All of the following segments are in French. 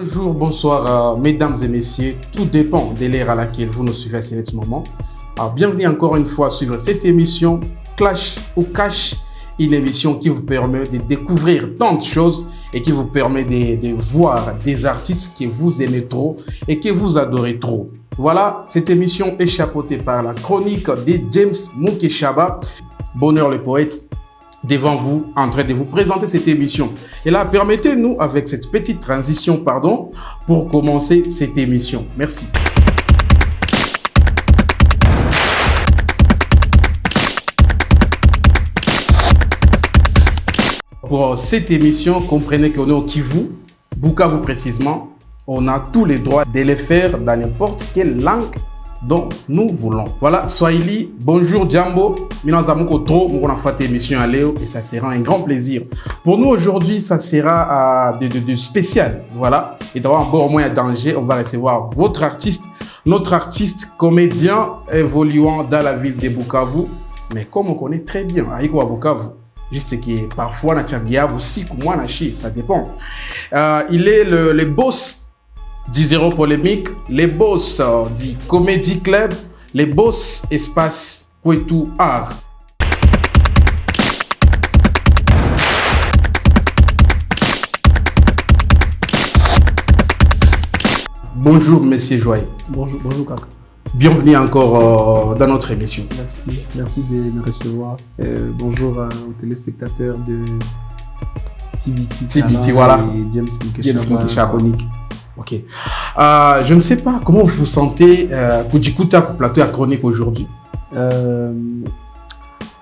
Bonjour, bonsoir, mesdames et messieurs. Tout dépend de l'ère à laquelle vous nous suivez à ce moment. Alors, bienvenue encore une fois sur cette émission Clash ou Cash, une émission qui vous permet de découvrir tant de choses et qui vous permet de voir des artistes que vous aimez trop et que vous adorez trop. Voilà, cette émission est chapeautée par la chronique de James Mukeshaba, Bonheur le poète, devant vous, en train de vous présenter cette émission. Et là, permettez-nous, avec cette petite transition, pour commencer cette émission. Merci. Pour cette émission, comprenez qu'on est au Kivu, Bukavu précisément. On a tous les droits de les faire dans n'importe quelle langue dont nous voulons. Voilà, Swahili, bonjour Djambo, on fait émission à Léo et ça sera un grand plaisir. Pour nous aujourd'hui, ça sera de spécial, voilà. Et d'avoir un bon moyen de danger, on va recevoir votre artiste, notre artiste comédien évoluant dans la ville de Bukavu, mais comme on connaît très bien, à Bukavu. Juste que parfois, na Tchangia aussi, comme moi, ça dépend. Il est le boss du Zéro Polémique, les boss du Comedy Club, les boss Espace Kwetu Art. Bonjour, Monsieur Joye. Bonjour Kaka. Bienvenue encore dans notre émission. Merci de me recevoir. Bonjour aux téléspectateurs de TBT, voilà. Et James Mukeshaba. Ok. Je ne sais pas comment vous vous sentez Kujikuta plateau à chronique aujourd'hui.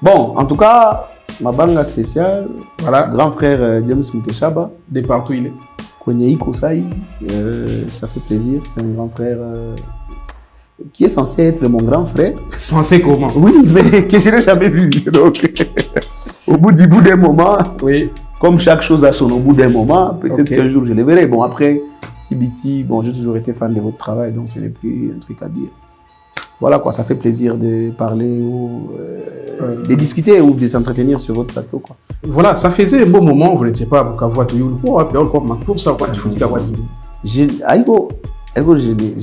Bon, en tout cas, ma banga spéciale, voilà. Grand frère James Mukeshaba. De partout il est. Konyei Kosai, ça fait plaisir. C'est un grand frère qui est censé être mon grand frère. Censé comment? Oui, mais que je n'ai jamais vu. Donc, au bout d'un moment, oui. Comme chaque chose a son au bout d'un moment, peut-être qu'un jour je le verrai. Bon, après, TBT, bon, j'ai toujours été fan de votre travail, donc ce n'est plus un truc à dire. Voilà quoi, ça fait plaisir de parler ou de discuter ou de s'entretenir sur votre plateau, quoi. Voilà, ça faisait un bon moment, vous n'étiez pas à Bukavu, je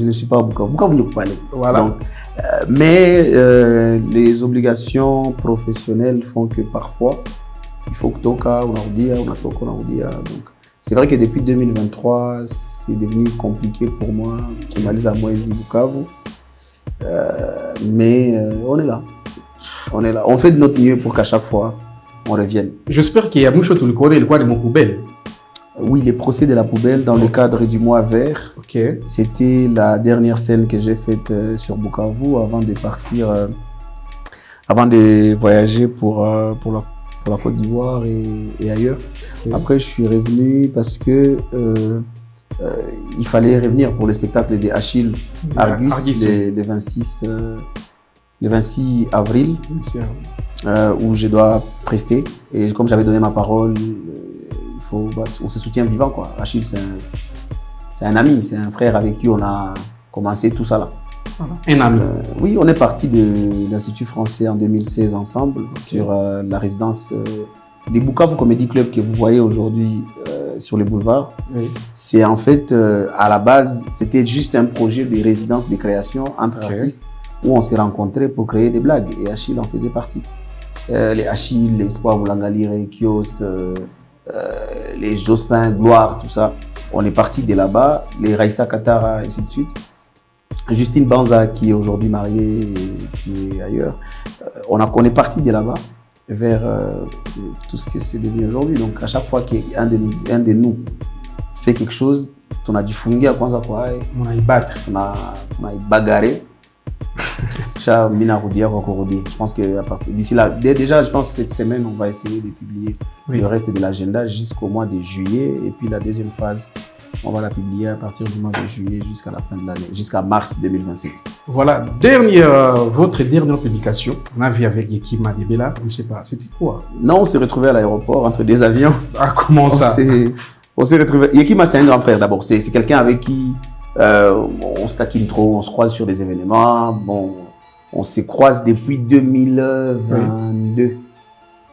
ne suis pas à Bukavu. Bukavu ne peut pas aller. Voilà. Donc, mais les obligations professionnelles font que parfois, il faut que toka, on a dit. Donc, c'est vrai que depuis 2023, c'est devenu compliqué pour moi, qui m'a dit à moi ici Bukavu. Mais on est là. On fait de notre mieux pour qu'à chaque fois, on revienne. J'espère qu'il y a beaucoup de le quoi de mon poubelle. Oui, les procès de la poubelle dans le cadre du mois vert. Okay. C'était la dernière scène que j'ai faite sur Bukavu avant de partir, avant de voyager pour la Côte d'Ivoire et ailleurs. Okay. Après, je suis revenu parce que il fallait revenir pour le spectacle de Achille Argus le 26 avril, où je dois prester. Et comme j'avais donné ma parole, on se soutient vivant, quoi. Achille, c'est un ami, c'est un frère avec qui on a commencé tout ça là. Un ami. Oui, on est parti de l'Institut français en 2016 ensemble, okay. Sur la résidence des Bukavu Comedy Club que vous voyez aujourd'hui sur les boulevards. Oui. C'est en fait, à la base, c'était juste un projet de résidence de création entre artistes où on s'est rencontrés pour créer des blagues et Achille en faisait partie. Les Achille, les Espoir Boulangalire, Kios, les Jospin, Gloire, tout ça. On est parti de là-bas, les Raissa Katara, et ainsi de suite. Justine Banza, qui est aujourd'hui mariée et qui est ailleurs. On est parti de là-bas vers tout ce que c'est devenu aujourd'hui. Donc, à chaque fois qu'un de nous fait quelque chose, on a dû funguer à quoi on a y battre. On a y bagarrer. Je pense que d'ici là, déjà, je pense que cette semaine, on va essayer de publier le reste de l'agenda jusqu'au mois de juillet. Et puis la deuxième phase, on va la publier à partir du mois de juillet jusqu'à la fin de l'année, jusqu'à mars 2027. Voilà, votre dernière publication, on a vu avec Yekima Debela, je ne sais pas, c'était quoi? Non, on s'est retrouvés à l'aéroport entre deux avions. Ah, comment ça? On s'est retrouvés. Yekima, c'est un grand frère d'abord, c'est quelqu'un avec qui on se taquine trop, on se croise sur des événements. Bon, on se croise depuis 2022.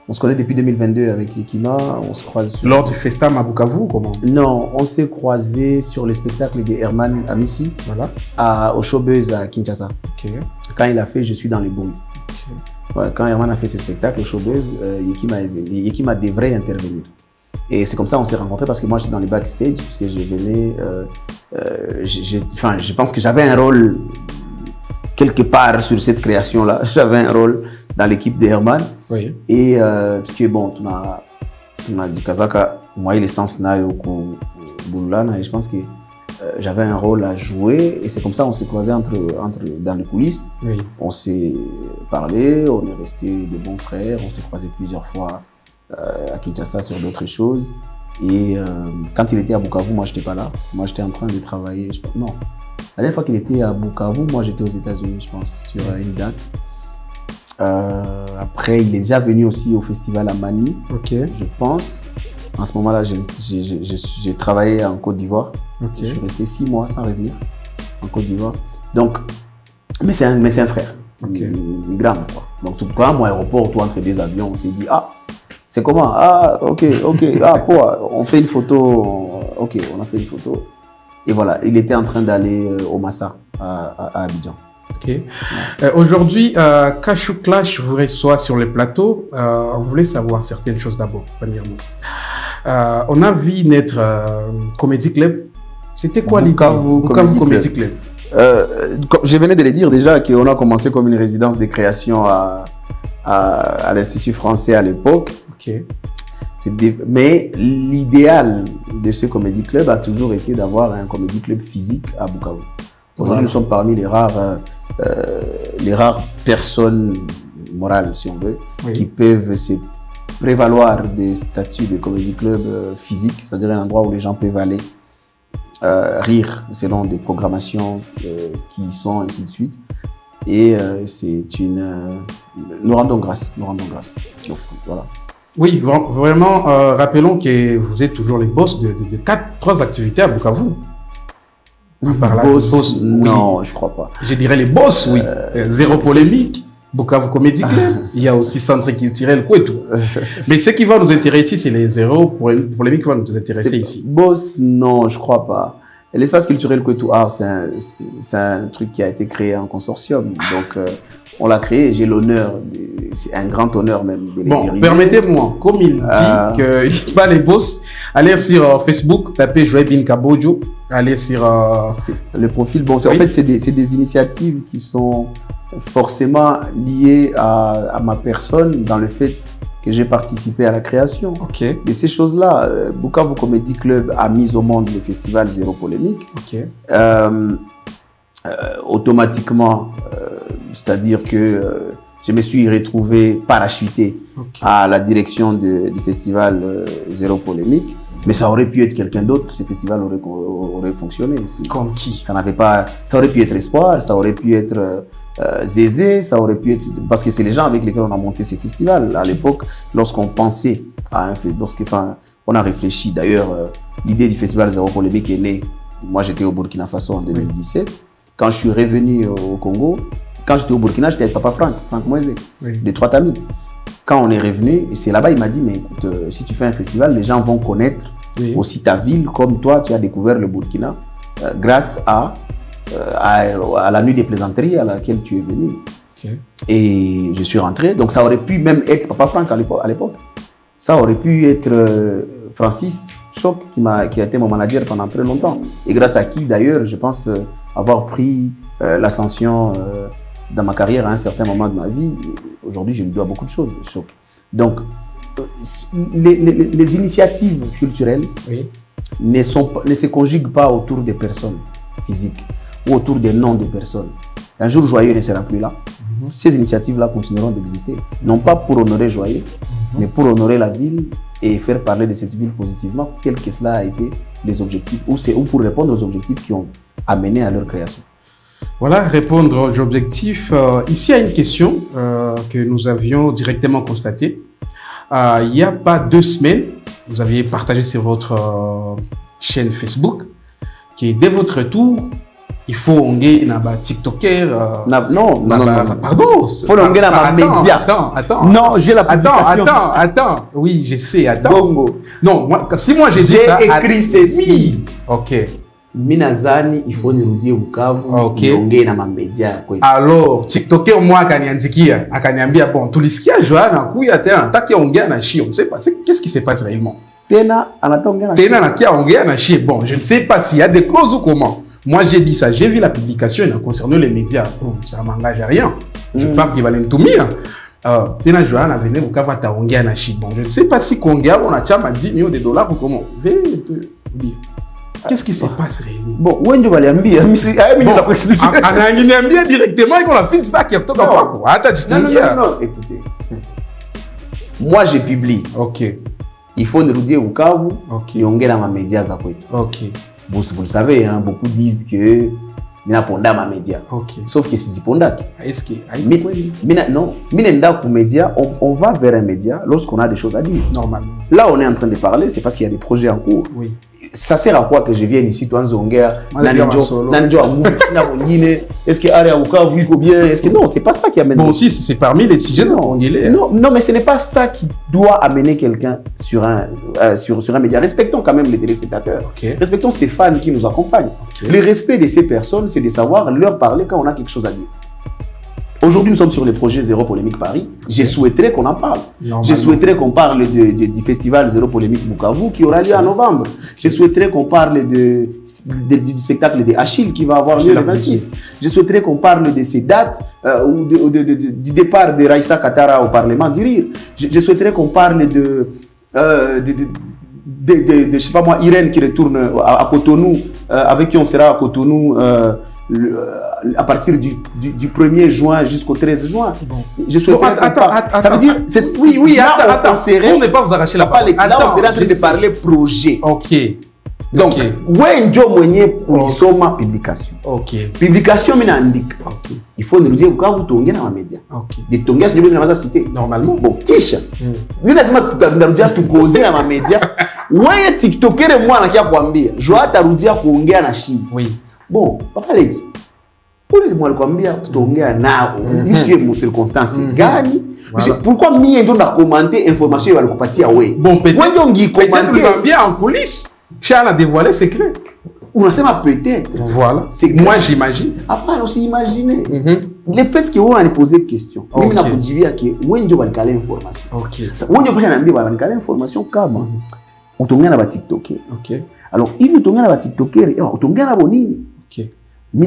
On se connaît depuis 2022 avec Yekima. On se croise Lors du Festam à Bukavu, comment? Non, on s'est croisés sur le spectacle de Herman Amissi, voilà. Au Showbuzz à Kinshasa. Okay. Quand il a fait Je suis dans les bruits. Okay. Ouais, quand Herman a fait ce spectacle au Showbuzz, Yekima devrait intervenir. Et c'est comme ça qu'on s'est rencontrés parce que moi j'étais dans les backstage, parce que je venais. Je pense que j'avais un rôle quelque part sur cette création-là. J'avais un rôle dans l'équipe de Herman. Oui. Et parce que bon, on a dit Kazaka, moi l'essence n'a eu Boulana, et je pense que j'avais un rôle à jouer. Et c'est comme ça qu'on s'est croisés dans les coulisses. Oui. On s'est parlé, on est restés de bons frères, on s'est croisés plusieurs fois à Kinshasa sur d'autres choses. Et quand il était à Bukavu, moi j'étais pas là. Moi j'étais en train de travailler. Non, la dernière fois qu'il était à Bukavu, moi j'étais aux États-Unis, je pense, sur une date. Après, il est déjà venu aussi au festival à Mani, okay. Je pense. En ce moment-là, j'ai travaillé en Côte d'Ivoire. Okay. Je suis resté 6 mois sans revenir en Côte d'Ivoire. Donc, mais c'est un frère. Okay. Il est grand, quoi. Donc, tout cas, moi, aéroport, toi, entre deux avions, on s'est dit, ah, c'est comment? Ah, ok, ah, quoi, on fait une photo. Ok, on a fait une photo. Et voilà, il était en train d'aller au Massa, à Abidjan. Ok. Aujourd'hui, Kashou Clash vous reçoit sur le plateau. On voulait savoir certaines choses d'abord, premièrement. On a vu naître Comedy Club. C'était quoi l'idée? Bukavu Comedy Club. Je venais de le dire déjà qu'on a commencé comme une résidence de création à l'Institut français à l'époque. Okay. Mais l'idéal de ce Comedy Club a toujours été d'avoir un Comedy Club physique à Bukavu. Aujourd'hui, nous sommes parmi les rares personnes morales, si on veut, oui. Qui peuvent se prévaloir des statuts de Comedy Club physique, c'est-à-dire un endroit où les gens peuvent aller rire selon des programmations qui y sont, ainsi de suite. Et nous rendons grâce. Donc, voilà. Oui, vraiment, rappelons que vous êtes toujours les boss de 3 activités à Bukavu. Boss, non, oui. Je crois pas. Je dirais les boss, oui. Zéro polémique, Bukavu Comedy Club. Il y a aussi Centre culturel Kwetu. Mais ce qui va nous intéresser, c'est les zéro polémique qui va nous intéresser ici. Boss, non, je crois pas. L'espace culturel Kwetu Art, c'est un truc qui a été créé en consortium. Donc, on l'a créé. J'ai l'honneur, c'est un grand honneur même de les diriger. Permettez-moi, comme il dit qu'il va les boss, allez sur Facebook, tapez Joël Bin Kabojo, allez sur le profil. Bon, oui. En fait, c'est des initiatives qui sont forcément liées à ma personne dans le fait que j'ai participé à la création. Okay. Et ces choses-là, Bukavu Comedy Club a mis au monde le festival Zéro Polémique. Okay. Automatiquement, c'est-à-dire que je me suis retrouvé parachuté à la direction du festival Zéro Polémique. Mais ça aurait pu être quelqu'un d'autre, ce festival aurait fonctionné. Comme qui? Ça aurait pu être Espoir, ça aurait pu être Zézé, ça aurait pu être... Parce que c'est les gens avec lesquels on a monté ces festivals. À l'époque, lorsqu'on pensait à un festival, on a réfléchi. D'ailleurs, l'idée du festival Zéro Polémique est née. Moi, j'étais au Burkina Faso en 2017. Quand je suis revenu au Congo, quand j'étais au Burkina, j'étais avec Papa Franck Moise, des 3 Tamis. Quand on est revenu, et c'est là-bas, il m'a dit, mais écoute, si tu fais un festival, les gens vont connaître aussi ta ville, comme toi, tu as découvert le Burkina, grâce à la nuit des plaisanteries à laquelle tu es venu. Okay. Et je suis rentré, donc ça aurait pu même être Papa Franck à l'époque. Ça aurait pu être Francis Choc, qui a été mon manager pendant très longtemps. Et grâce à qui, d'ailleurs, je pense avoir pris l'ascension dans ma carrière à un certain moment de ma vie. Aujourd'hui, je lui dois beaucoup de choses. Donc, les initiatives culturelles ne se conjuguent pas autour des personnes physiques ou autour des noms des personnes. Un jour, Joyeux ne sera plus là. Ces initiatives-là continueront d'exister. Non pas pour honorer Joyeux, mais pour honorer la ville et faire parler de cette ville positivement, quel que cela a été les objectifs, ou pour répondre aux objectifs qui ont amené à leur création. Voilà, répondre aux objectifs. Ici, il y a une question que nous avions directement constatée. Il n'y a pas 2 semaines, vous aviez partagé sur votre chaîne Facebook que dès votre tour, il faut onguer na ba TikToker. Non. Pardon. Faut onguer na ba média. Attends. Non, j'ai la publication. Attends. Oui, je sais. Attends. Bongo. Non, moi, si moi j'ai écrit ceci. Oui. Ok. Minazani, il faut nous dire Bukavu. Ok. Onguer na ba média. Alors, TikToker moi akaniandikia, akaniambia bon, tulisikia Joanna kuya tena, taki ongea na shi, on ne sait pas qu'est-ce qui se passe réellement. Tena na kia ongea na shi. Bon, je ne sais pas s'il y a des clauses ou comment. Moi, j'ai dit ça. J'ai vu la publication concernant les médias. Bon, ça ne m'engage à rien. Je pars qu'il va l'entoumir. Tena Joanna venait au Kava Taongia Nashi. Bon, je ne sais pas si Kongia, on a tchama 10 millions de dollars ou comment. Veuillez te dire. Qu'est-ce qui se passe réellement? Bon, où est-ce que vous allez bien directement et qu'on a feedback. Non, écoutez. Moi, je publie. Ok. Il faut nous dire au Bukavu. Ok. Et on gagne dans ma média. Ok. Vous le savez, hein, beaucoup disent que mina ponda ma média. Okay. Sauf que si ponda. Est-ce que non, mina pour média, on va vers un média lorsqu'on a des choses à dire. Normalement. Là, on est en train de parler, c'est parce qu'il y a des projets en cours. Oui. Ça sert à quoi que je vienne ici, toi, en Zonguer, est-ce que Aria Ouka, vous ou bien, est-ce que non, c'est pas ça qui amène. Bon, si, c'est parmi les sujets congolais. Non, mais ce n'est pas ça qui doit amener quelqu'un sur un média. Respectons quand même les téléspectateurs. Okay. Respectons ces fans qui nous accompagnent. Okay. Le respect de ces personnes, c'est de savoir leur parler quand on a quelque chose à dire. Aujourd'hui, nous sommes sur le projet Zéro Polémique Paris. Je souhaiterais qu'on en parle. Je souhaiterais qu'on parle du festival Zéro Polémique Bukavu qui aura lieu en novembre. Je souhaiterais qu'on parle du spectacle de Achille qui va avoir lieu le 26. Je souhaiterais qu'on parle de ces dates du départ de Raïssa Katara au Parlement du Rire. Je souhaiterais qu'on parle de je sais pas moi, Irène qui retourne à Cotonou, avec qui on sera à Cotonou à partir du 1er juin jusqu'au 13 juin. Bon. Je souhaite attends, ça veut dire oui, attends, on n'est pas vous arracher la parole. Là, on serait en train de parler projet. OK. Donc, ouais, ndio mwenye kuisoma publication. OK. Publication minaandika. OK. Il faut nous dire quand vous tongez dans les médias. OK. De tongea sio bien dans cité. Normalement. Bon, kisha. Ni lazima tutarudia tukoze na media. Wewe TikToker moi anakia kuambia, Joa tarudia kuongea na shi. Oui. Bon, papa leki. Moi alikwambia tutaongea nao. Isiwe mu circonstance gani? Voilà. Pourquoi mie ndio na commenter information walikupatia wewe? Bon, peut-être. Wewe ndio ngikommenter bien en coulisses. Chana dévoilé secret. Unasema peut-être. Voilà. Moi j'imagine. Après aussi imaginer. Le fait que on a posé question. Mimi nakujibia que wewe ndio walikala information. OK. Wewe ndio pia naambia walikala information kama utongea na ba TikToker. OK. Alors hivi utongea na ba TikToker, utongea na bonini? OK. Mimi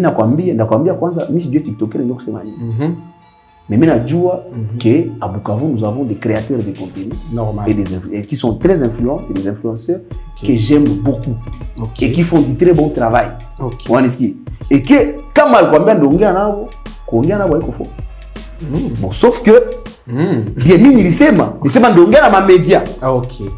nakwambia kwanza mimi sijui TikToker ndio kusema nini. Mais maintenant, qu'à Bukavu, nous avons des créateurs de contenu et qui sont très influents, c'est des influenceurs que j'aime beaucoup et qui font du très bon travail. Et que, quand on bon, sauf que, il média.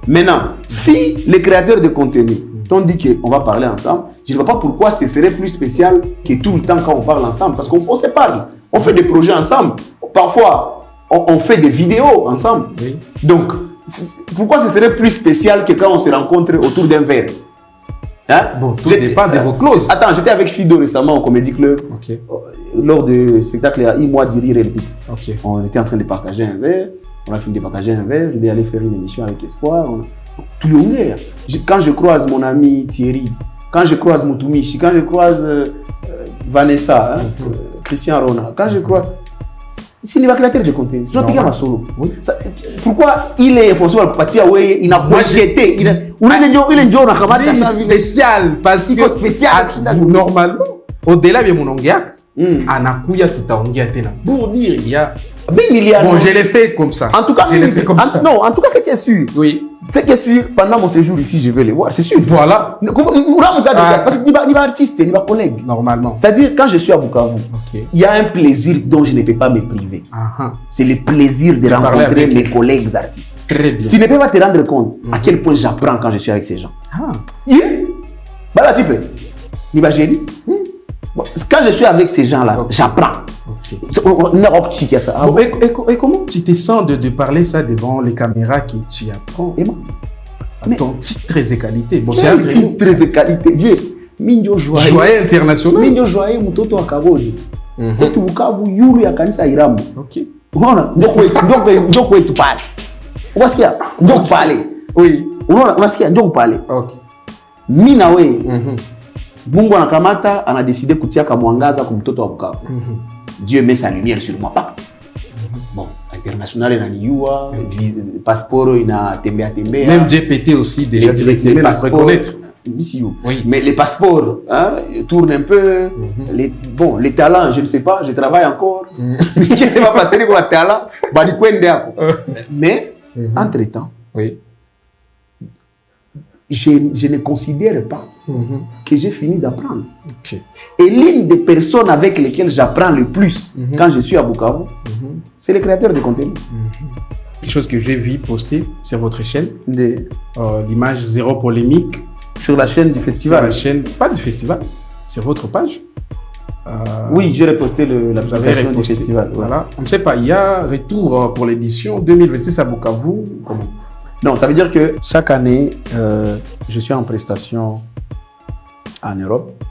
Maintenant, si les créateurs de contenu t'ont dit qu'on va parler ensemble, je ne vois pas pourquoi ce serait plus spécial que tout le temps quand on parle ensemble, parce qu'on se parle. On fait des projets ensemble. Parfois, on fait des vidéos ensemble. Oui. Donc, pourquoi ce serait plus spécial que quand on se rencontre autour d'un verre? Hein? Bon, tout dépend de vos clauses. Attends, j'étais avec Fido récemment au Comedy Club. Okay. Lors du spectacle à I-Mois du Rire et le Pic. Okay. On était en train de partager un verre. On a fini de partager un verre. Je vais aller faire une émission avec Espoir. Tout le monde. Quand je croise mon ami Thierry, quand je croise Moutoumi, quand je croise Vanessa, hein, Christian Rona, quand je croise... C'est le créateur de contenu. C'est un solo. Oui. Pourquoi il est responsable de partir away, il a projeté, il est spécial parce que spécial normalement au-delà de mon ongiak, anakuya tutaongia tena. Pour dire il y a bon, je l'ai fait comme ça. En tout cas, non, en tout cas, c'est qui est sûr. Oui. C'est qui est sûr, pendant mon séjour ici, je vais les voir, c'est sûr. Voilà. Parce que il va artiste, il va collègue. Normalement. C'est-à-dire, quand je suis à Bukavu, il y a un plaisir dont je ne peux pas me priver. C'est le plaisir de rencontrer mes collègues artistes. Très bien. Tu ne peux pas te rendre compte à quel point j'apprends quand je suis avec ces gens. Voilà, tu peux. Quand je suis avec ces gens-là, j'apprends. Et comment tu te sens de parler ça devant les caméras que tu apprends? Ton titre très de qualité. Bon, c'est un titre très de qualité. Minjo joyeux. Joyeux international. Minjo joyeux mutoto wa Kagoji. Kwetu Bukavu yulu ya kanisa Iramu. Ok. Unaona? Njoo kwetu pale. Unasikia? Njoo pale. Oui. Unaona? Unasikia? Njoo pale. Ok. Mimi na wewe. Mungu anakamata, anadeside kutia kamwangaza kwa mtoto wa Bukavu. Dieu met sa lumière sur moi. Bon, international inaniua, passeport inatembea. Même GPT aussi déjà directement la reconnaître. Oui. Mais les passeports tournent un peu. Les talents, je ne sais pas, je travaille encore. Ce qui s'est pas passé avec le talent, mais entre-temps, oui. Je ne considère pas que j'ai fini d'apprendre. Okay. Et l'une des personnes avec lesquelles j'apprends le plus quand je suis à Bukavu, c'est le créateur de contenu. Quelque chose que j'ai vu poster sur votre chaîne, l'image Zéro Polémique. Sur la chaîne du festival. Sur la chaîne, pas du festival, c'est votre page. Oui, j'ai reposté la version du festival. Voilà. On ne sait pas, il y a retour pour l'édition 2026 à Bukavu. Comment? Non, ça veut dire que chaque année, je suis en prestation en Europe.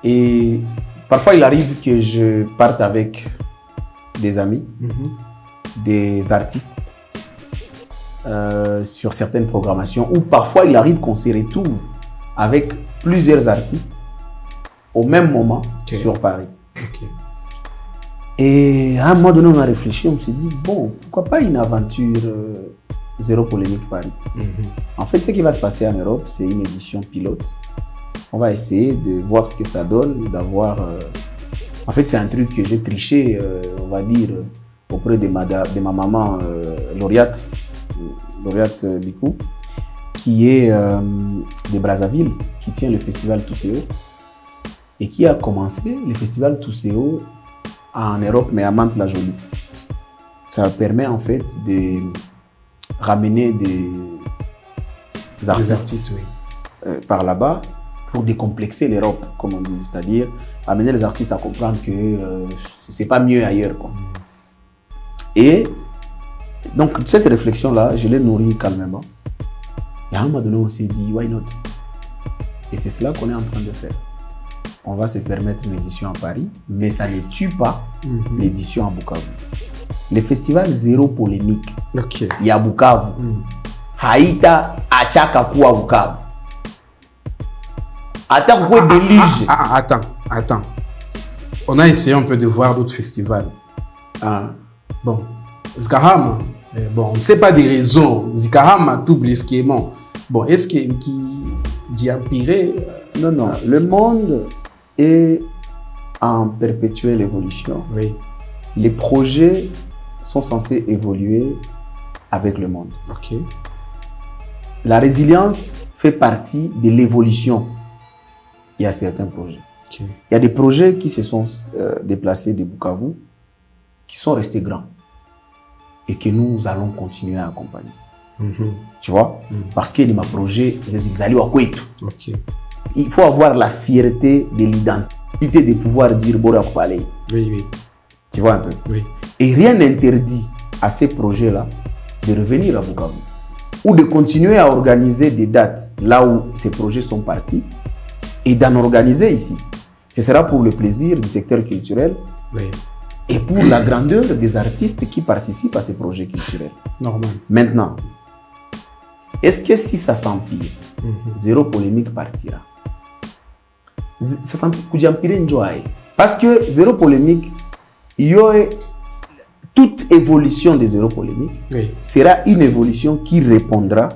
Et parfois, il arrive que je parte avec des amis, des artistes, sur certaines programmations. Ou parfois, il arrive qu'on se retrouve avec plusieurs artistes au même moment sur Paris. Et à un moment donné, on a réfléchi, on s'est dit, bon, pourquoi pas une aventure Zéro Polémique Paris. En fait, ce qui va se passer en Europe, c'est une édition pilote. On va essayer de voir ce que ça donne, d'avoir... En fait, c'est un truc que j'ai triché, on va dire, auprès de ma maman lauréate Bikou, qui est de Brazzaville, qui tient le festival Touséo, et qui a commencé le festival Touséo en Europe, mais à Mantes-la-Jolie. Ça permet en fait de ramener des artistes par là-bas pour décomplexer l'Europe, comme on dit, c'est-à-dire amener les artistes à comprendre que c'est pas mieux ailleurs, quoi. Et donc cette réflexion-là, je l'ai nourrie calmement. Et à un moment donné, on s'est dit, why not? Et c'est cela qu'on est en train de faire. On va se permettre une édition à Paris, mais ça ne tue pas l'édition à Bukavu. Le festival Zéro Polémique, il y a Bukavu. Haïta achaka kuwa Bukavu. Attends. On a essayé un peu de voir d'autres festivals. Bon, Zikahama, bon, on ne sait pas des raisons. Zikahama, tout blisquement. Bon, est-ce qu'il y a empiré? Non. Le monde est en perpétuelle évolution. Oui. Les projets sont censés évoluer avec le monde. La résilience fait partie de l'évolution. Il y a certains projets. Il y a des projets qui se sont déplacés de Bukavu, qui sont restés grands et que nous allons continuer à accompagner. Tu vois? Parce que ma projet, il faut avoir la fierté de l'identité, de pouvoir dire Bora Palais. Oui. Tu vois un peu? Oui. Et rien n'interdit à ces projets-là de revenir à Bukavu ou de continuer à organiser des dates là où ces projets sont partis et d'en organiser ici. Ce sera pour le plaisir du secteur culturel et pour la grandeur des artistes qui participent à ces projets culturels. Normal. Maintenant, est-ce que si ça s'empire, Zéro Polémique partira? Ça s'empire, parce que Zéro Polémique, toute évolution de Zéro Polémique sera une évolution qui répondra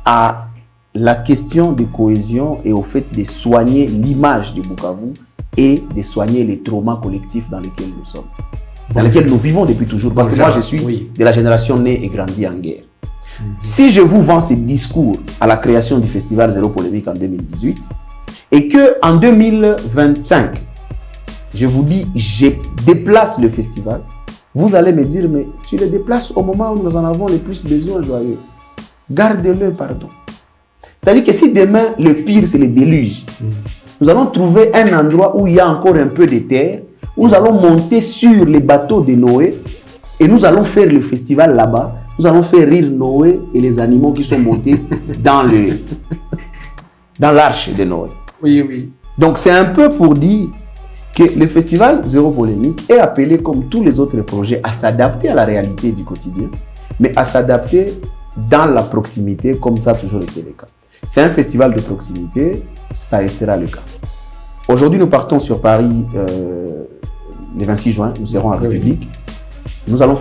à la question de cohésion et au fait de soigner l'image de Bukavu et de soigner les traumas collectifs dans lesquels nous sommes, dans lesquels nous vivons depuis toujours. Parce que moi, je suis de la génération née et grandie en guerre. Si je vous vends ce discours à la création du festival Zéro Polémique en 2018 et qu'en 2025, je vous dis, je déplace le festival, vous allez me dire, mais tu le déplaces au moment où nous en avons le plus besoin, joyeux. Garde-le, pardon. C'est-à-dire que si demain, le pire, c'est le déluge, nous allons trouver un endroit où il y a encore un peu de terre, où nous allons monter sur les bateaux de Noé et nous allons faire le festival là-bas. Nous allons faire rire Noé et les animaux qui sont montés dans l'arche de Noé. Oui, oui. Donc, c'est un peu pour dire que le festival Zéro Polémique est appelé, comme tous les autres projets, à s'adapter à la réalité du quotidien, mais à s'adapter dans la proximité, comme ça a toujours été le cas. C'est un festival de proximité, ça restera le cas. Aujourd'hui, nous partons sur Paris le 26 juin, nous serons en République. Nous allons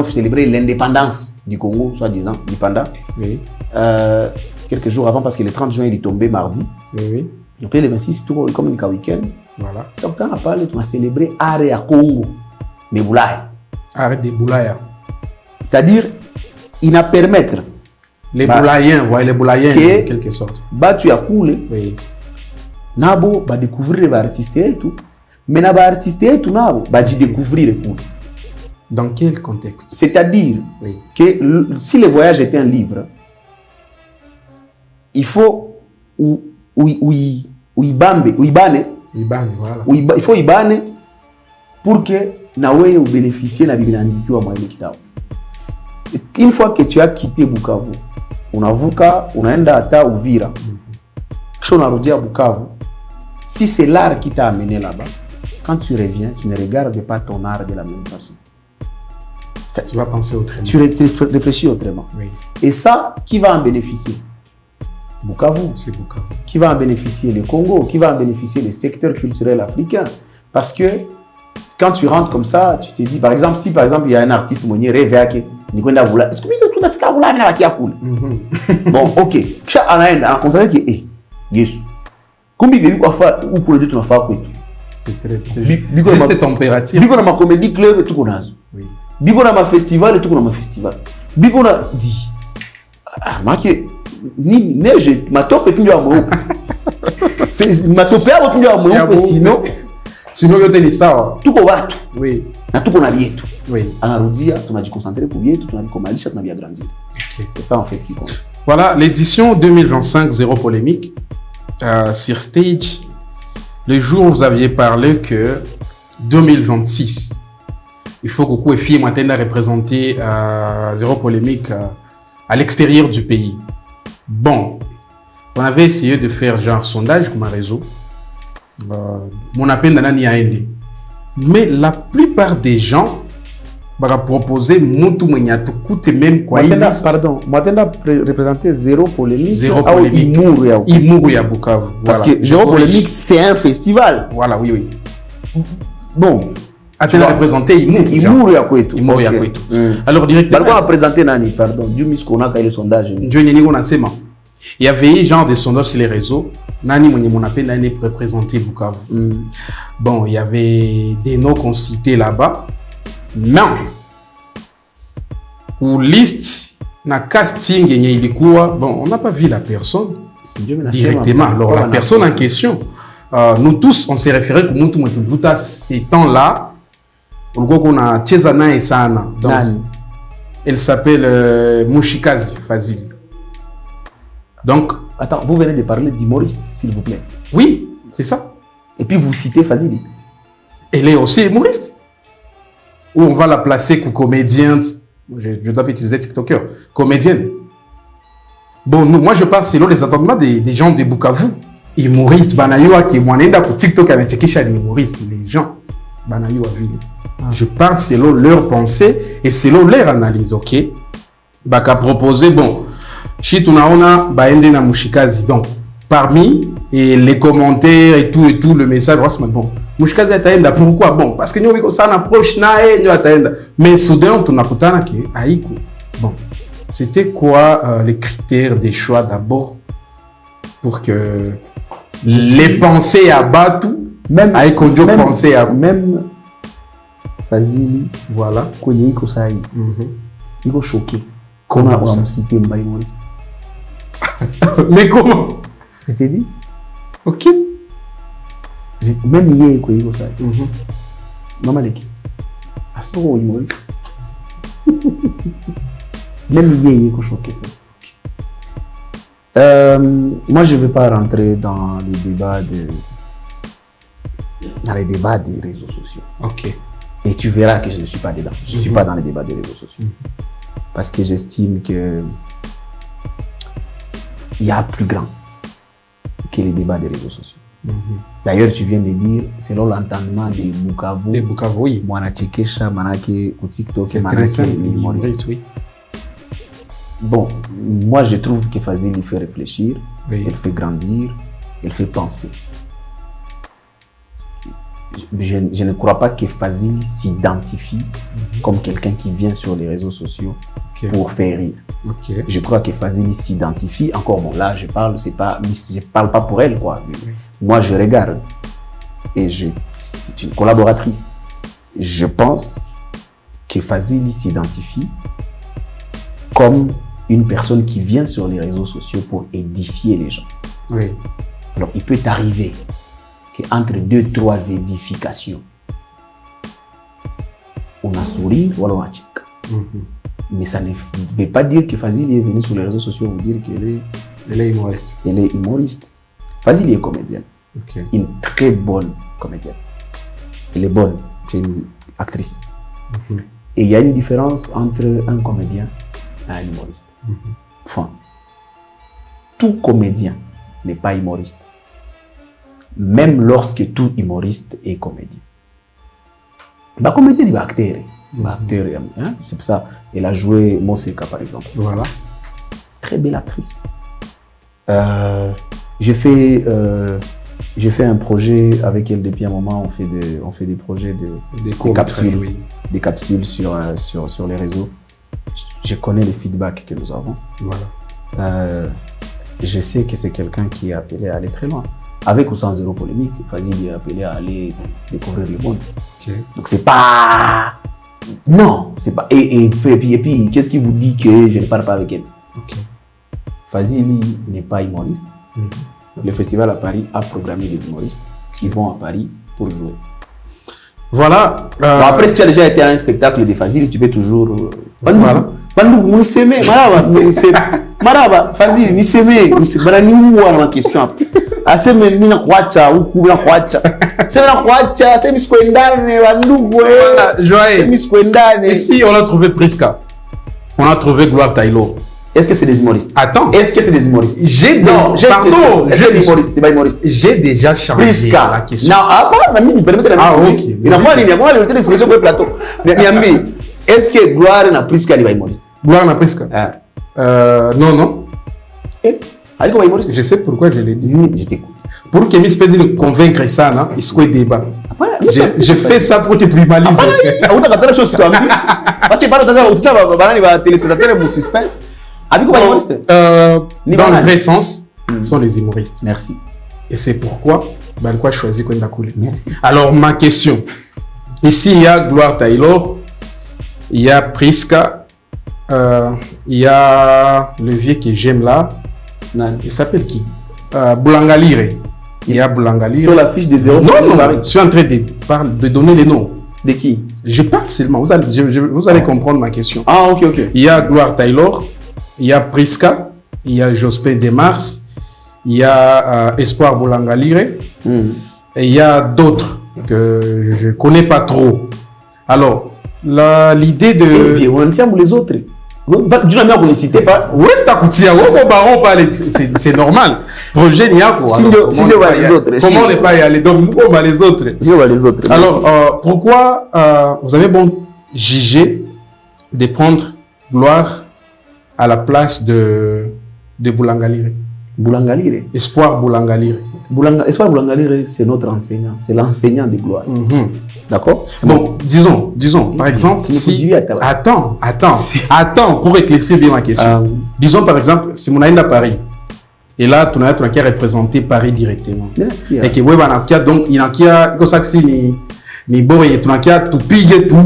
célébrer l'indépendance du Congo, soi-disant, du Panda. Oui. Quelques jours avant, parce que le 30 juin, il est tombé mardi. Oui, oui. Donc, le 26, tout comme un week-end. Voilà. Donc, quand on parle, on va célébrer Arrêt à Congo, mais Boulaye. Arrête des boulaya. C'est-à-dire, il va permettre. Les boulayens, ouais, les boulayens, en quelque sorte. Tu as coulé. Oui. Nabo, va découvrir les artistes et tout. Mais les artistes et tout, nabo, va découvrir les cours. Dans quel contexte? C'est-à-dire que si le voyage était un livre, il faut il faut ibane pour que nawe bénéficier de la bibliothèque wa mwele kitao. Une fois que tu as quitté Bukavu, unavuka unaenda hata Uvira. Kisha unarudia Bukavu. Si c'est l'art qui t'a amené là-bas, quand tu reviens, tu ne regardes pas ton art de la même façon. Tu vas penser autrement. Tu réfléchis autrement. Oui. Et ça, qui va en bénéficier? Bukavu. C'est Bukavu. Qui va en bénéficier? Le Congo. Qui va en bénéficier? Le secteur culturel africain. Parce que quand tu rentres comme ça, tu te dis, par exemple, si par exemple il y a un artiste qui rêve Nikwenda Vula, est-ce que tu as fait Vula na kia cool? Bon, ok. Cha anaenda considère que Yesu. Combien de fois faire ou pour les autres faire quoi? C'est très juste température. Biko na ma comédie club tout qu'on a. Oui. Biko na ma festival tout qu'on a ma festival. Biko na dit marqué ni neige ma top et ndio amoko. C'est ma top ya ndio amoko sinon yote ni sawa. Tuko watu. Oui. Na tuko na vyetu. Oui. Anarudia tunajikoncentrer pour vyetu, tunavikomalisha, tunavigrandir. Okay. C'est ça en fait qui compte. Voilà, l'édition 2025 Zéro Polémique sur stage. Le jour où vous aviez parlé que 2026, il faut que vous filles maintenant représenter Zéro Polémique à l'extérieur du pays. Bon, on avait essayé de faire genre sondage comme un réseau. Mon appel n'a a aidé. Mais la plupart des gens vont proposer Moutou Meniatou coûte même quoi. Pardon, moi représenter Zéro Polémique. Zéro Polémique. Imuru à Bukavu. Parce que Zéro Polémique, c'est un festival. Voilà, oui, oui. Bon. Tu as représenté Imuru à Kouetou. Imuru à Kouetou. Alors, directement. Pourquoi on a présenté Nani, pardon, du Miskona quand il y a le sondage. Il y avait genre des sondages sur les réseaux. Nani mon appel Nani représenté Bukavu. Bon, il y avait des noms qu'on citait là-bas. Non. Pour liste, na casting bon, on n'a pas vu la personne directement. Alors la personne en question, nous tous, on s'est référé pour nous tous ces temps-là. On a Chezana et Sana. Elle s'appelle Mushikazi Fazili. Donc, attends, vous venez de parler d'humoriste, s'il vous plaît. Oui, c'est ça. Et puis vous citez Fazili. Elle est aussi humoriste. Ou on va la placer comme comédienne. Je dois utiliser TikToker. Comédienne. Bon, nous, moi je parle selon les attendements des gens de Bukavu. Humoriste, Banayua qui m'en pour TikTok avec Tekisha, humoriste. Les gens, Banayua Ville. Je parle selon leur pensée et selon leur analyse, ok? Baka proposer, bon. Si tu as baende na Mushikazi, donc parmi les commentaires et tout le message, bon, Mushikazi ataenda pourquoi? Bon, parce que nous avons ça approche nae, nous ataenda. Mais soudain tu n'as pas que aïko. Bon, c'était quoi les critères des choix d'abord pour que les pensées abattent, même aïko dio penser à même Fazili, voilà, Koyiko Saï, il est choqué. Comment on a cité Mbaye Maurice? Mais comment? Je t'ai dit. Ok. Même hier, quoi, il ça. Maman Leki. À ce moment, Maurice. Même hier, il est choqué ça. Moi, je ne vais pas rentrer dans les débats des réseaux sociaux. Ok. Et tu verras que je ne suis pas dedans. Je ne suis pas dans les débats des réseaux sociaux. Parce que j'estime que il y a plus grand que les débats des réseaux sociaux. D'ailleurs, tu viens de dire, selon l'entendement de Bukavu, oui. Mwana Chekesha, Manake, TikTok, C'est Manake, très simple, l'humoriste. oui. Bon, moi je trouve que Fazil il fait réfléchir, Oui. elle fait grandir, elle fait penser. Je ne crois pas que Fazil s'identifie comme quelqu'un qui vient sur les réseaux sociaux pour faire rire. Je crois que Fazil s'identifie, encore bon là je parle pas pour elle quoi. Moi je regarde et c'est une collaboratrice. Je pense que Fazil s'identifie comme une personne qui vient sur les réseaux sociaux pour édifier les gens. Oui. Alors il peut arriver qu'entre 2-3 édifications, on a sourire ou alors on a check. Mais ça ne veut pas dire que Fazil est venu sur les réseaux sociaux pour dire qu'elle est humoriste. Elle est humoriste. Fazil est comédienne. Une très bonne comédienne. Elle est bonne, c'est une actrice. Et il y a une différence entre un comédien et un humoriste. Enfin, tout comédien n'est pas humoriste. Même lorsque tout humoriste est comédien. La comédienne, il va acteur. Hein? C'est pour ça elle a joué Moseka par exemple. Voilà. Très belle actrice. J'ai fait un projet avec elle depuis un moment. On fait des projets des capsules sur les réseaux. Je connais les feedbacks que nous avons. Voilà. Je sais que c'est quelqu'un qui est appelé à aller très loin. Avec ou sans zéro polémique, Fazil est appelé à aller découvrir le monde. Donc c'est pas... Non, c'est pas... Et puis qu'est-ce qui vous dit que je ne parle pas avec elle? Fazil n'est pas humoriste. Le festival à Paris a programmé des humoristes qui vont à Paris pour jouer. Voilà. Bon, après, si tu as déjà été à un spectacle de Fazil, tu peux toujours... Voilà. Maraba, Fazil, ni seme, bana ni ma question. Ase me mina kwacha ou kubla kwacha. C'est na kwacha, c'est miskwendane wandugu Voilà, Joël. Miskwendane. Ici, on a trouvé Priska. On a trouvé Gloire Taylor. Est-ce que c'est des humoristes? Attends. Est-ce que c'est des humoristes? Pardon. Des humoristes. J'ai déjà changé Priska. la question. Non, ok. Il a moi le l'expression pour le plateau. Est-ce que Gloire na Priska est humoriste? Gloire na Priska. Non. Je sais pourquoi je l'ai dit. Je t'écoute. Pour que Miss Pendi me convaincre ça, non? Il se débat. Je fais ça pour te tribaliser. Parce que par exemple, téléspectateurs mon suspense. Dans le vrai sens, sont les humoristes. Merci. Et c'est pourquoi je choisis Kwenda Koulé. Merci. Alors, ma question. Ici, il y a Gloire Taylor, il y a Priska, il y a le vieux que j'aime là. Il s'appelle qui? Boulangalire. Il y a Boulangalire. Sur la fiche des zéros. Non, je suis en train de donner les noms. De qui? Je parle seulement. Vous allez comprendre ma question. Ah, ok. Il y a Gloire Taylor, il y a Priska, il y a Jospin Demars, il y a Espoir Boulangalire, et il y a d'autres que je ne connais pas trop. Alors, l'idée de... Et on tient pour les autres. Du nom, vous ne citez pas. Oui, c'est normal. Projet n'y a quoi. Comment ne pas y aller? Donc, nous, on va les autres. Alors, pourquoi vous avez jugé de prendre Gloire à la place de Boulangalire? Boulangalire. Espoir Boulangalire. Espoir Boulangalire, c'est notre enseignant. C'est l'enseignant de Gloire. D'accord? Bon, disons, par exemple, si... Attends, pour éclaircir bien ma question. Disons, par exemple, si mon à Paris, et là, tu as représenté Paris directement. Et que, donc, il y a ni boy, tu n'as tout piguer tout,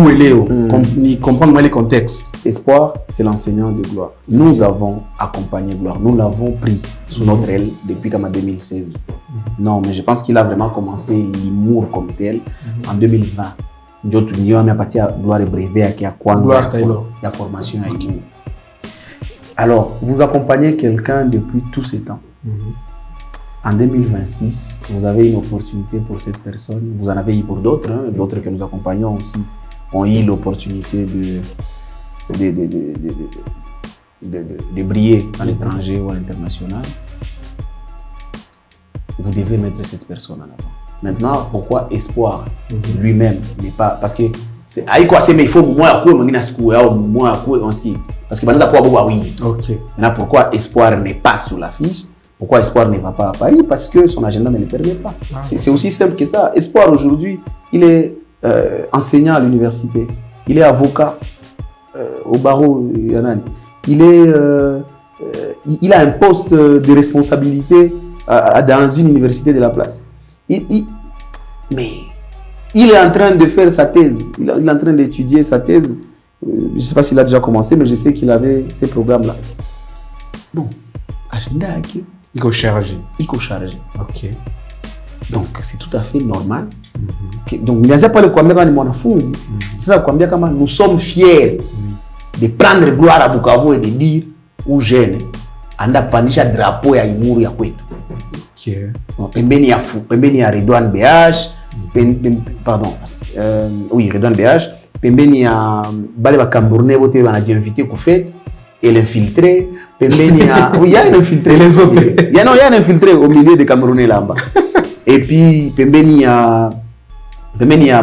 ni comprendre les contextes. Espoir, c'est l'enseignant de Gloire. Nous avons accompagné Gloire. Nous l'avons pris sous notre aile depuis 2016. Non, mais je pense qu'il a vraiment commencé l'humour comme tel en 2020. Gloire est brevet qui a Kwanza, la formation à l'humour. Alors, vous accompagnez quelqu'un depuis tous ces temps. En 2026, vous avez une opportunité pour cette personne. Vous en avez eu pour d'autres. D'autres que nous accompagnons aussi ont eu l'opportunité de briller à l'étranger ou à l'international. vous devez mettre cette personne en avant. Maintenant, pourquoi Espoir lui-même n'est pas... Parce que c'est mais il faut moins parce que oui. Ok. Maintenant, pourquoi Espoir n'est pas sur l'affiche? Pourquoi Espoir ne va pas à Paris? Parce que son agenda ne le permet pas. Ah. C'est aussi simple que ça. Espoir aujourd'hui, il est enseignant à l'université, il est avocat au barreau. Il a un poste de responsabilité dans une université de la place. Mais il est en train de faire sa thèse. Il est en train d'étudier sa thèse. Je ne sais pas s'il a déjà commencé, mais je sais qu'il avait ces programmes-là. Bon, agenda qui il faut charger. Il faut charger. Ok. Donc, c'est tout à fait normal. Donc, il n'y a pas le Kwambia ni mwanafunzi. C'est ça, Kwambia kama nous sommes fiers de prendre gloire à Bukavu et de dire aux jeunes, anda pandisha drapeau ya Imuru ya kwetu. Ok. Pembeni ya Redouane BH, pardon, oui, Redouane BH, pembeni ya bale ba Camerounais bote bana invité ku fête et l'infiltré, pembeni ya oui, il y a un infiltré. Et les autres. Il y a un infiltré au milieu des Camerounais là-bas. Et puis pembeni ya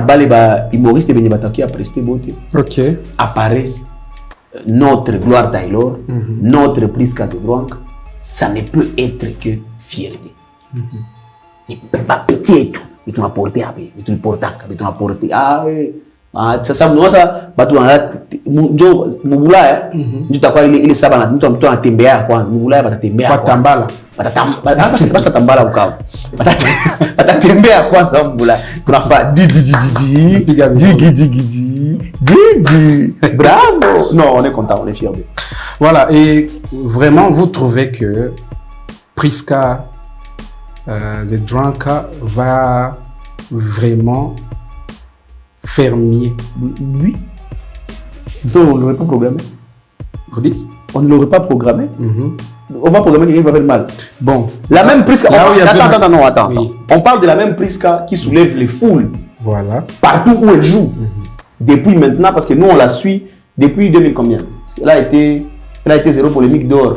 bale ba humoriste beni bataki a prester bote. Ok. Apparaissent notre Gloire Taylor, notre Priska Zebranc, ça ne peut être que fierté. Et pas petit et tout. Mais tu m'as porté à paix, mais tu m'as porté. Ah oui. Ça nous ça, batu wana njo mubula ndio takwa ile saba na mtu anatembea kwanza mubula batatembea kwa tambala basta tambala ukavu batatembea kwanza mubula tunafaa digi bravo. Non, on est content, on est fiers. Voilà, et vraiment vous trouvez que Priska Zebranca va vraiment faire mieux? Oui. Sinon, on ne l'aurait pas programmé. Vous dites? On ne l'aurait pas programmé. On va programmer quelqu'un qui va faire mal. Bon. La même Priska. Attends. Oui. On parle de la même Priska qui soulève les foules. Voilà. Partout où elle joue. Depuis maintenant, parce que nous, on la suit depuis 2000 combien? Parce qu'elle a été zéro polémique d'or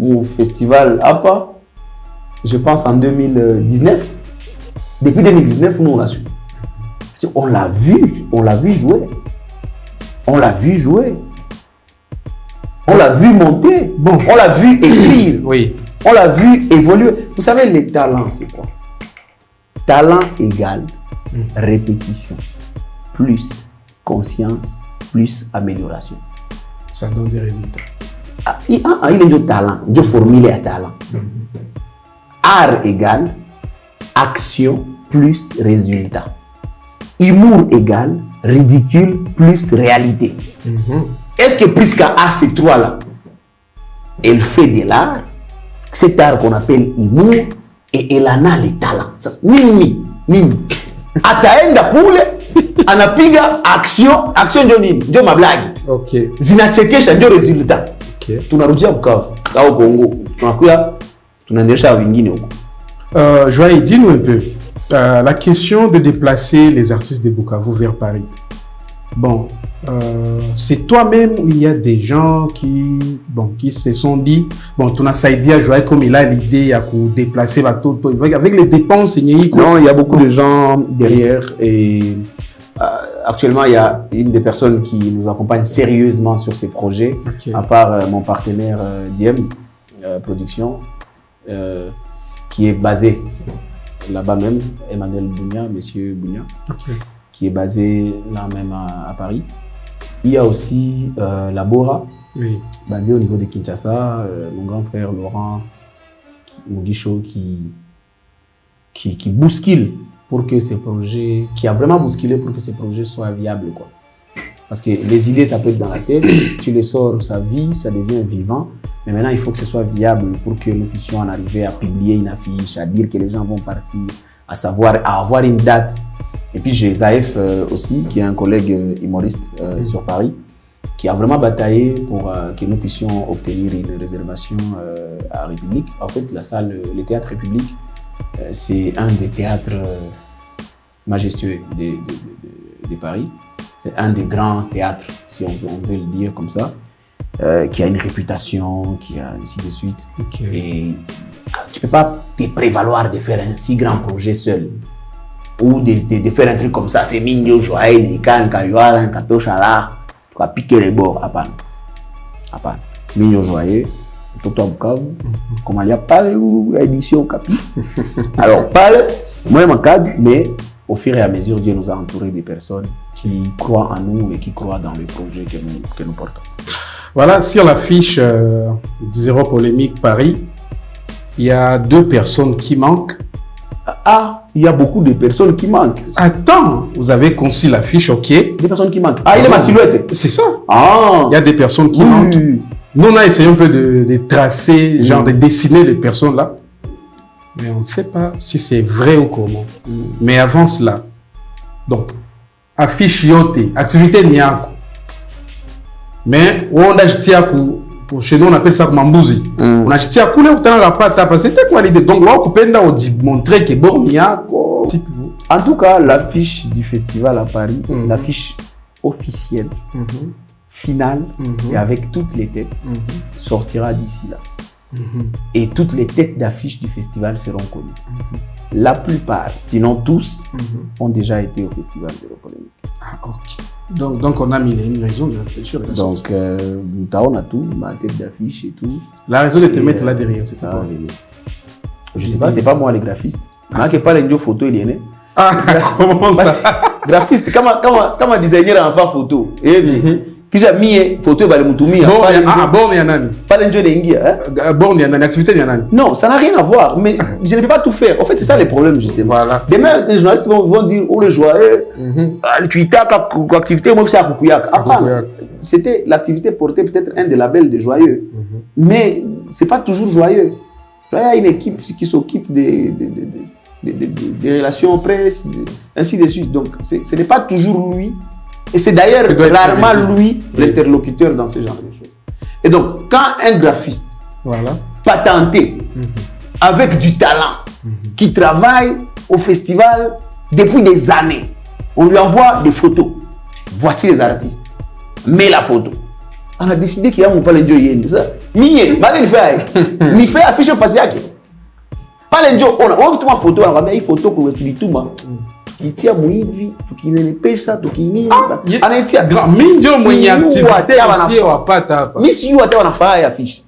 au festival APA, je pense en 2019. Depuis 2019, nous, on la suit. On l'a vu jouer. On l'a vu jouer. On l'a vu monter. Bon, on l'a vu écrire. Oui. On l'a vu évoluer. Vous savez, les talents, c'est quoi? Talent égale répétition, plus conscience, plus amélioration. Ça donne des résultats. Il est du talent, du formule à talent. Art égale action plus résultat. Humour égale ridicule plus réalité. Est-ce que Priska a ces trois-là? Elle fait de l'art, cet art qu'on appelle humour, et elle en a les talents. Nini. Ataenda kule, anapiga action ndio nini? Ndio mablagi. Ok. Zinachekesha ndio resultat. Ok. Tunarudia Bukavu, au Congo. Tunakuya, tunaendelesha wengine huko. Joël, dis-nous un peu. La question de déplacer les artistes de Bukavu vers Paris. Bon, c'est toi-même ou il y a des gens qui se sont dit, bon, tu as Saïdi à Joël comme il a l'idée à déplacer avec les dépenses. Non, il y a beaucoup de gens derrière et actuellement, il y a une des personnes qui nous accompagne sérieusement sur ces projets, à part mon partenaire Diem Production, qui est basé là-bas même, Emmanuel Bounia, Monsieur Bounia, qui est basé là même à Paris. Il y a aussi Labora, basé au niveau de Kinshasa, mon grand frère Laurent Mugisho qui bouscule pour que ces projets, qui a vraiment bousculé pour que ces projets soient viables, quoi. Parce que les idées, ça peut être dans la tête, tu les sors, ça vit, ça devient vivant, mais maintenant il faut que ce soit viable pour que nous puissions en arriver à publier une affiche, à dire que les gens vont partir, à avoir une date. Et puis j'ai Zaef aussi, qui est un collègue humoriste sur Paris, qui a vraiment bataillé pour que nous puissions obtenir une réservation à République. En fait, la salle, le théâtre République, c'est un des théâtres majestueux de Paris. C'est un des grands théâtres, si on veut le dire comme ça. qui a une réputation, qui a ainsi de suite. Ok. Et tu peux pas te prévaloir de faire un si grand projet seul. Ou de faire un truc comme ça, c'est mignon, joyeux, quand tu vas piquer les bords. Apane. Mignon, joyeux, Toto Bukavu, comme il y a pas l'édition Capi. Alors, parle, moi, mon cadre, mais au fur et à mesure, Dieu nous a entouré des personnes qui croient en nous et qui croient dans le projet que nous portons. Voilà, sur l'affiche Zéro Polémique Paris, il y a 2 personnes qui manquent. Ah, il y a beaucoup de personnes qui manquent. Attends, vous avez conçu l'affiche, ok. Des personnes qui manquent. Ah, il est ma silhouette. C'est ça. Ah. Il y a des personnes qui manquent. Nous, on a essayé un peu de tracer, genre de dessiner les personnes là. Mais on ne sait pas si c'est vrai ou comment. Mais avant cela, donc, affiche yote, activité niako. Mais on a jeté à coup, chez nous on appelle ça mambuzi. On a jeté à coup là où t'as la pâte, parce que c'était quoi l'idée? Donc là on peut montrer que bon niako. En tout cas, l'affiche du festival à Paris, l'affiche officielle, finale, et avec toutes les têtes, sortira d'ici là. Et toutes les têtes d'affiche du festival seront connues. La plupart, sinon tous, ont déjà été au festival de la polémique. Ah, ok. Donc on a mis une raison de réfléchir. Donc, on a tout, ma tête d'affiche et tout. La raison de te mettre là derrière, c'est ça? Je sais pas, c'est pas moi les graphistes. Moi qui parle de photo, il y en a. Ah, comment ça? Graphiste, comment designer en faire photo? Qui j'ai mis photo va le moutoumi. Bon, il y en a. Pas l'enjeu de Bon, il y en a une activité, il y en a. Non, ça n'a rien à voir. Mais je ne peux pas tout faire. En fait, c'est ça les problèmes justement. Voilà. Demain, les journalistes vont dire oh le joyeux, le Twitter, l'activité, moi c'est à Kukuyak. C'était l'activité portait peut-être un des labels de joyeux, mais c'est pas toujours joyeux. Il y a une équipe qui s'occupe des relations presse, ainsi de suite. Donc, ce n'est pas toujours lui. Et c'est d'ailleurs rarement lui l'interlocuteur dans ce genre de choses. Et donc, quand un graphiste patenté, avec du talent, qui travaille au festival depuis des années, on lui envoie des photos. Voici les artistes. Mets la photo. On a décidé qu'il y a mon palais de Dieu. Miye, il fait affiche au passé. Palais de Dieu, on a une photo, on a mis une photo pour le tout. Qui tient Mouivi, qui ne pêche ça, qui n'y est pas. Il y a grand. Mission moyen activité. Miss You a fait une affiche.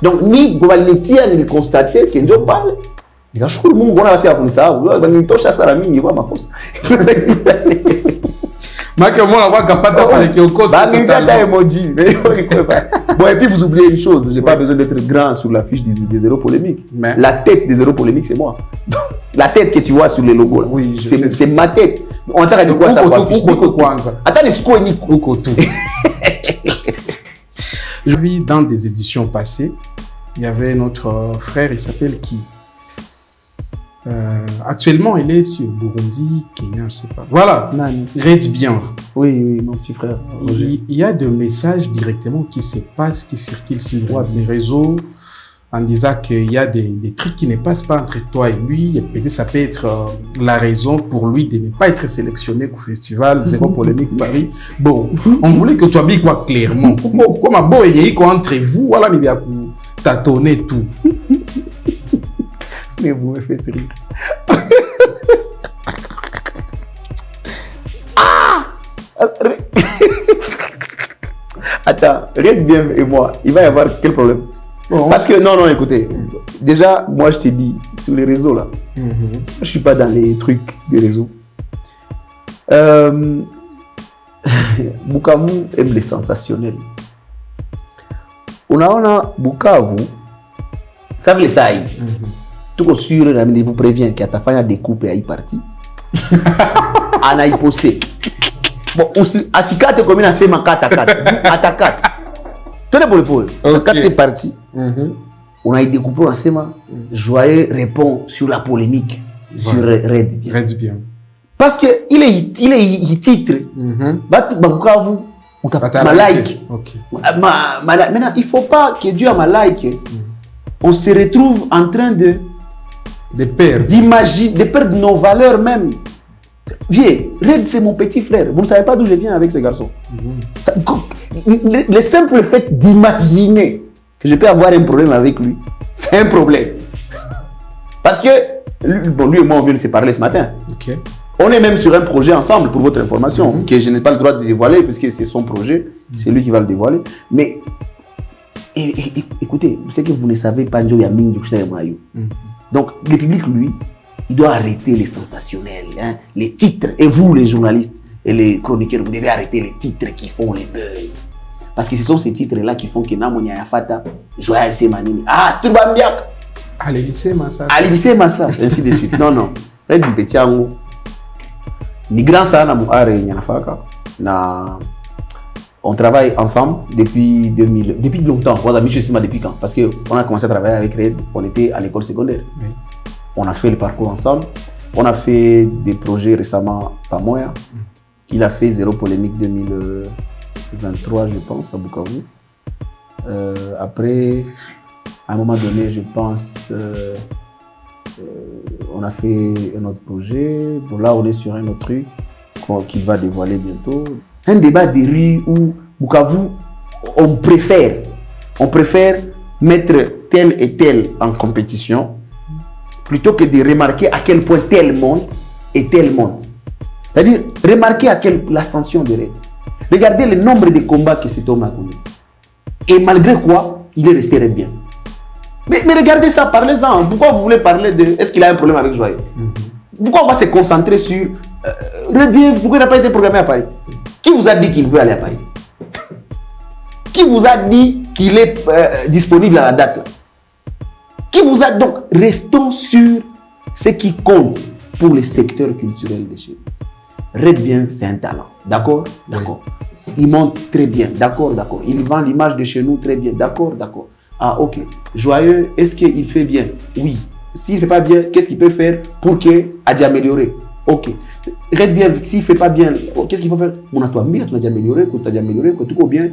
Donc, ni on va le tirer et constater que Dieu parle. Il y a toujours le monde qui a passé à comme ça. Il touche à ça, il voit ma cause. Mais que moi, on va capable parler qui est au cause. Bon, et puis vous oubliez une chose, j'ai pas besoin d'être grand sur l'affiche des Zéro Polémique. La tête des Zéro Polémique, c'est moi. La tête que tu vois sur les logos là, c'est ma tête. On entend de quoi ça va. Attends, les sco et Je vis dans des éditions passées, il y avait notre frère, il s'appelle qui? Actuellement, il est sur Burundi, Kenya, je sais pas. Voilà, Red bien. Oui, mon petit frère. Il y a des messages directement qui se passent, qui circulent sur les réseaux en disant qu'il y a des trucs qui ne passent pas entre toi et lui. Et peut-être ça peut être la raison pour lui de ne pas être sélectionné au festival Zéro Polémique Paris. Bon, on voulait que tu habilles quoi clairement. Comme un beau et quoi entre vous, voilà, il y a tâtonner tout. Mais vous me faites rire. Attends, reste bien et moi. Il va y avoir quel problème? Parce que, non, écoutez. Déjà, moi, je t'ai dit, sur les réseaux, là, je ne suis pas dans les trucs des réseaux. Bukavu aime les sensationnels. On a Bukavu, ça veut les sailles. Tout sûr, je vous préviens qu'il y a ta famille découpe et à y partir. On a y posté. Bon, aussi, à 4 comme il c'est ma 4 à 4. À ta 4. Tenez pour le pôle. 4 est parti. On a y découpé en sema. Joyeux répond sur la polémique sur Red Bien. Red Bien. Parce que il est titre. Bukavu, on t'a ma like. Maintenant, il ne faut pas que Dieu a ma like. On se retrouve en train de perdre nos valeurs même. Vieux, Red, c'est mon petit frère. Vous ne savez pas d'où je viens avec ce garçon. Le simple fait d'imaginer que je peux avoir un problème avec lui, c'est un problème. Parce que, lui et moi, on vient de se parler ce matin. Ok. On est même sur un projet ensemble, pour votre information, que je n'ai pas le droit de dévoiler, puisque c'est son projet, c'est lui qui va le dévoiler. Mais, écoutez, c'est que vous ne savez pas, donc, le public, lui, il doit arrêter les sensationnels, hein, les titres. Et vous, les journalistes et les chroniqueurs, vous devez arrêter les titres qui font les buzz. Parce que ce sont ces titres-là qui font que Namonia Yafata, Joël Semanini, Sturbambiak. Allez, lycée Massa. Allez, lycée Massa, ainsi de suite. Non. Red du petit ango. Migrant ça, on travaille ensemble depuis longtemps. Depuis quand? Parce qu'on a commencé à travailler avec Red, on était à l'école secondaire. Oui. On a fait le parcours ensemble. On a fait des projets récemment, pas moi. Il a fait Zéro Polémique 2023, je pense, à Bukavu. Après, à un moment donné, je pense, on a fait un autre projet. Bon, là, on est sur un autre truc qu'il va dévoiler bientôt. Un débat de rue où Bukavu, on préfère mettre tel et tel en compétition plutôt que de remarquer à quel point tel monte et tel monte. C'est-à-dire, remarquer l'ascension de Red. Regardez le nombre de combats que cet homme a connu. Et malgré quoi, il est resté Red bien. Mais regardez ça, parlez-en. Pourquoi vous voulez parler de... Est-ce qu'il a un problème avec Joyeux? Pourquoi on va se concentrer sur... Red bien, pourquoi il n'a pas été programmé à Paris? Qui vous a dit qu'il veut aller à Paris? Qui vous a dit qu'il est disponible à la date là? Qui vous a... Donc, restons sur ce qui compte pour le secteur culturel de chez nous. Red bien, c'est un talent. D'accord? D'accord. Il monte très bien. D'accord, d'accord. Il vend l'image de chez nous très bien. D'accord, d'accord. Ah, ok. Joyeux, est-ce qu'il fait bien? Oui. S'il ne fait pas bien, qu'est-ce qu'il peut faire pour améliorer? Ok. Red bien, s'il ne fait pas bien, qu'est-ce qu'il faut faire? On a tout amélioré, tout bien, tout est bien.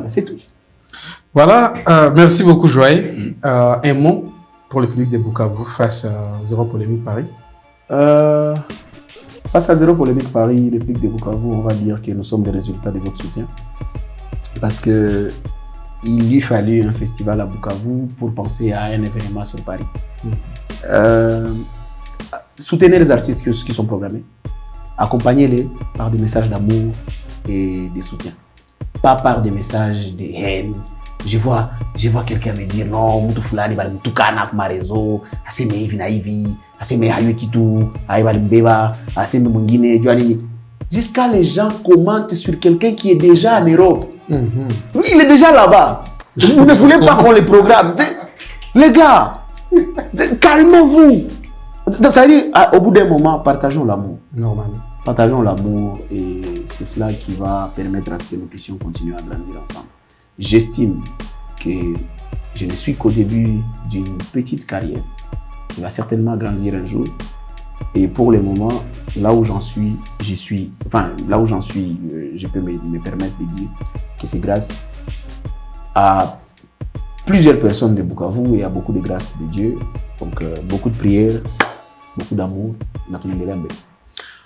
C'est tout. Voilà, merci beaucoup Joël. Un mot pour le public de Bukavu face à Zéro Polémique Paris. Face à Zéro Polémique Paris, le public de Bukavu, on va dire que nous sommes des résultats de votre soutien. Parce que il lui fallut un festival à Bukavu pour penser à un événement sur Paris. Soutenez les artistes qui sont programmés. Accompagnez-les par des messages d'amour et de soutien. Pas par des messages de haine. Je vois quelqu'un me dire non, mutu fulani bali mutukana kwa réseau, aseme hivi na hivi, aseme hayo kitu, ayi bali mbeba, aseme mwingine jua nini. Jusqu'à les gens commentent sur quelqu'un qui est déjà en Europe. Lui, il est déjà là-bas. Vous ne voulez pas qu'on le programme. Les gars, calmez-vous. Ça veut dire, au bout d'un moment, partageons l'amour. Normalement. Partageons l'amour et c'est cela qui va permettre à ce que nous puissions continuer à grandir ensemble. J'estime que je ne suis qu'au début d'une petite carrière qui va certainement grandir un jour. Et pour le moment, là où j'en suis, je peux me permettre de dire que c'est grâce à plusieurs personnes de Bukavu et à beaucoup de grâce de Dieu. Donc, beaucoup de prières, beaucoup d'amour.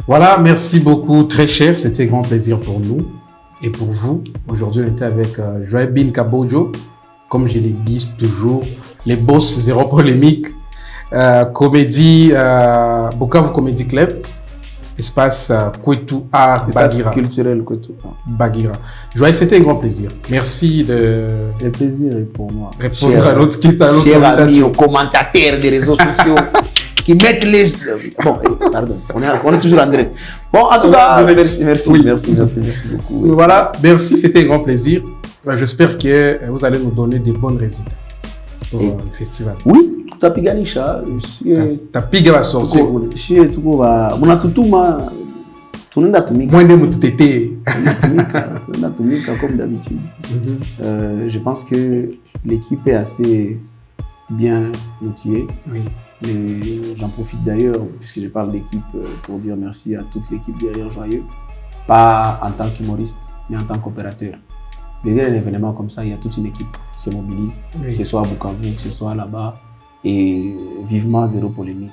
Voilà, merci beaucoup, très cher. C'était un grand plaisir pour nous et pour vous. Aujourd'hui, on était avec Joël Bin Kabojo. Comme je l'ai dit toujours, les boss Zéro Polémique, comédie, Bukavu Comedy Club, espace Kwetu Art Bagira. Culturel Kwetu Bagira. Joël, c'était un grand plaisir. Merci de... Le plaisir est pour moi. Répondre à l'autre invitation. Aux commentateurs des réseaux sociaux qui mettent les... Bon, pardon, on est toujours en direct. Bon, en tout cas, merci beaucoup. Voilà, merci, c'était un grand plaisir. J'espère que vous allez nous donner des bons résultats pour le festival. Oui, tutapiganisha. Tapiga la sorcière. Tunaenda tumika. Moi, ndemu tutete. Tunaenda tumika comme d'habitude. Je pense que l'équipe est assez bien outillée. Oui. Et j'en profite d'ailleurs, puisque je parle d'équipe, pour dire merci à toute l'équipe derrière Joyeux. Pas en tant qu'humoriste, mais en tant qu'opérateur. Derrière un événement comme ça, il y a toute une équipe qui se mobilise, que ce soit à Bukavu, que ce soit là-bas. Et vivement Zéro Polémique.